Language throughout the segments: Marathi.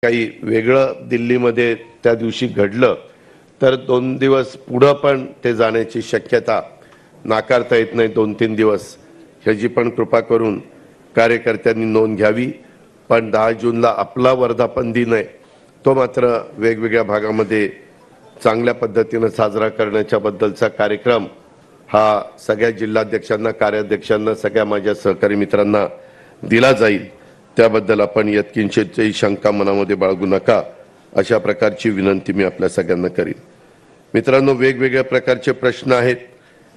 काही वेगळं दिल्लीमध्ये त्या दिवशी घडलं तर 2 दिवस पुढे पण ते जाण्याची शक्यता नाकारता येत नाही। 2-3 दिवस ह्याची पण कृपा करून कार्यकर्त्यांनी नोंद घ्यावी। पण 10 जूनला आपला वर्धापन दिन आहे, तो मात्र वेगवेगळ्या भागामध्ये चांगल्या पद्धतीने साजरा करण्याच्या बद्दलचा कार्यक्रम हा सगळ्या जिल्हाध्यक्षांना, कार्याध्यक्षांना, सगळ्या माझ्या सहकारी मित्रांना दिला जाईल। त्याबद्दल आपण यत्किंचितही शंका मनामध्ये बाळगू नका, अशा प्रकारची विनंती मी आपल्या सगळ्यांना करीन। मित्रांनो, वेगवेगळ्या प्रकारचे प्रश्न आहेत।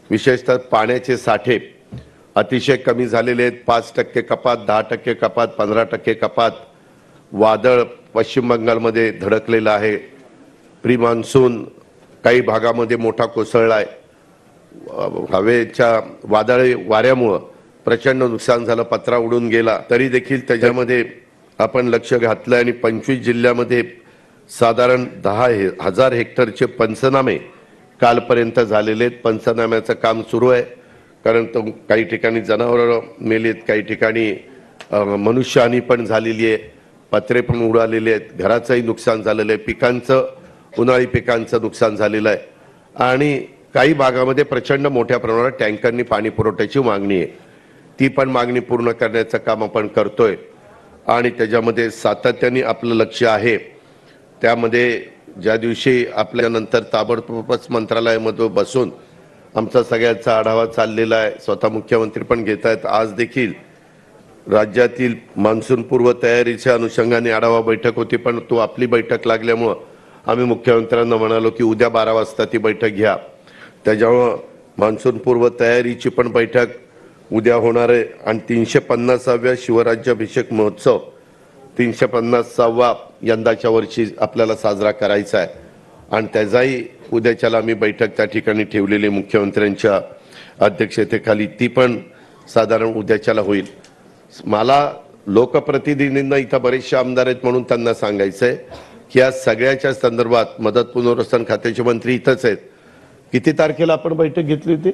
विशेषतः पाण्याचे साठे अतिशय कमी झालेले आहेत। 5% कपात, 10% कपात, 15% कपात। वादळ पश्चिम बंगालमध्ये धडकलेलं आहे। प्री मान्सून काही भागामध्ये मोठा कोसळला आहे। हवेच्या वादळी वाऱ्यामुळे प्रचंड नुकसान झालं, पत्रा उडून गेला। तरी देखील त्याच्यामध्ये आपण लक्ष घातलं आणि 25 जिल्ह्यामध्ये साधारण 10,000 हेक्टरचे पंचनामे कालपर्यंत झालेले आहेत। पंचनाम्याचं काम सुरू आहे, कारण काही ठिकाणी जनावरं मेलीत, काही ठिकाणी मनुष्यहानी पण झालेली आहे, पत्रे पण उडालेले आहेत, घराचंही नुकसान झालेलं आहे, पिकांचं उन्हाळी पिकांचं नुकसान झालेलं आहे आणि काही भागामध्ये प्रचंड मोठ्या प्रमाणात टँकरनी पाणी पुरवठ्याची मागणी आहे। ती पण मागणी पूर्ण करण्याचं काम आपण करतोय आणि त्याच्यामध्ये सातत्याने आपलं लक्ष आहे। त्यामध्ये ज्या दिवशी आपल्यानंतर ताबडतोबच मंत्रालयामध्ये बसून आमचा सगळ्याचा आढावा चाललेला आहे, स्वतः मुख्यमंत्री पण घेत आहेत। आज देखील राज्यातील मान्सून पूर्व तयारीच्या अनुषंगाने आढावा बैठक होती, पण तो आपली बैठक लागल्यामुळे आम्ही मुख्यमंत्र्यांना म्हणालो की उद्या 12 वाजता ती बैठक घ्या। त्याच्यामुळे मान्सून पूर्व तयारीची पण बैठक उद्या होणार आहे आणि 350व्या शिवराज्याभिषेक महोत्सव 350वा यंदाच्या वर्षी आपल्याला साजरा करायचा आहे आणि त्याचाही उद्याच्याला आम्ही बैठक त्या ठिकाणी ठेवलेली मुख्यमंत्र्यांच्या अध्यक्षतेखाली, ती पण साधारण उद्याच्याला होईल। मला लोकप्रतिनिधींना इथं बरेचसे आमदार आहेत म्हणून त्यांना सांगायचं आहे की या सगळ्याच्या संदर्भात मदत पुनर्वसन खात्याचे मंत्री इथंच आहेत। किती तारखेला आपण बैठक घेतली होती?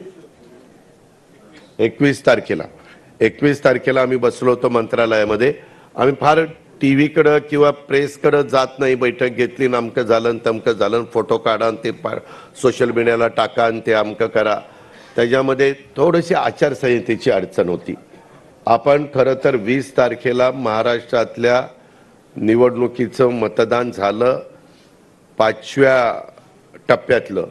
21 तारखेला। 21 तारखेला आम्ही बसलो होतो मंत्रालयामध्ये। आम्ही फार टीव्हीकडे किंवा प्रेसकडे जात नाही। बैठक घेतली, नामकं झालं तमकं झालं, फोटो काढा आणि ते सोशल मीडियाला टाका आणि ते अमकं करा। त्याच्यामध्ये थोडीशी आचारसंहितेची अडचण होती। आपण खरं तर 20 तारखेला महाराष्ट्रातल्या निवडणुकीचं मतदान झालं 5व्या टप्प्यातलं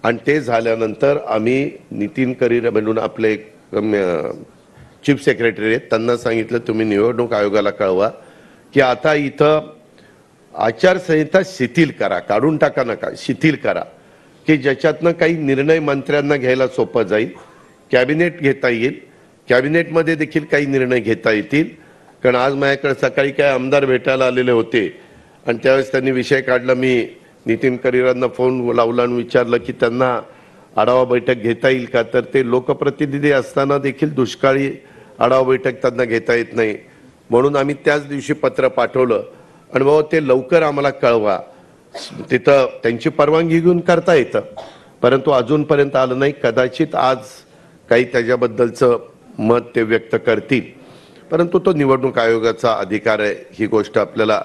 आणि ते झाल्यानंतर आम्ही नितीन करीर म्हणून आपले चीफ सेक्रेटरी आहेत, त्यांना सांगितलं तुम्ही निवडणूक आयोगाला कळवा की आता इथं आचारसंहिता शिथिल करा, काढून टाका नका, शिथिल करा की ज्याच्यातनं काही निर्णय मंत्र्यांना घ्यायला सोपं जाईल, कॅबिनेट घेता येईल, कॅबिनेटमध्ये देखील काही निर्णय घेता येतील। कारण आज माझ्याकडे सकाळी काय आमदार भेटायला आलेले होते आणि त्यावेळेस त्यांनी विषय काढला। मी नितीन करीरांना फोन लावला आणि विचारलं की त्यांना आढावा बैठक घेता येईल का, तर ते लोकप्रतिनिधी असताना देखील दुष्काळी आढावा बैठक त्यांना घेता येत नाही, म्हणून आम्ही त्याच दिवशी पत्र पाठवलं आणि बाबा ते लवकर आम्हाला कळवा। तिथं त्यांची परवानगी घेऊन करता येतं, परंतु अजूनपर्यंत आलं नाही। कदाचित आज काही त्याच्याबद्दलचं मत ते व्यक्त करतील, परंतु तो निवडणूक आयोगाचा अधिकार आहे, ही गोष्ट आपल्याला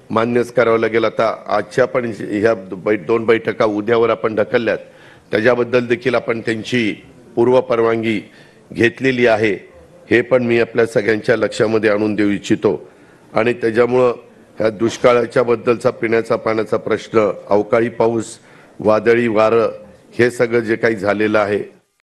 मान्यच करावं लागेल। आता आजच्या पण ह्या 2 बैठका उद्यावर आपण ढकलल्यात, त्याच्याबद्दल देखील आपण त्यांची पूर्व परवानगी घेतलेली आहे, हे पण मी आपल्या सगळ्यांच्या लक्षामध्ये आणून देऊ इच्छितो। आणि त्याच्यामुळं ह्या दुष्काळाच्या बद्दलचा पिण्याचा पाण्याचा प्रश्न, अवकाळी पाऊस, वादळी वारं, हे सगळं जे काही झालेलं आहे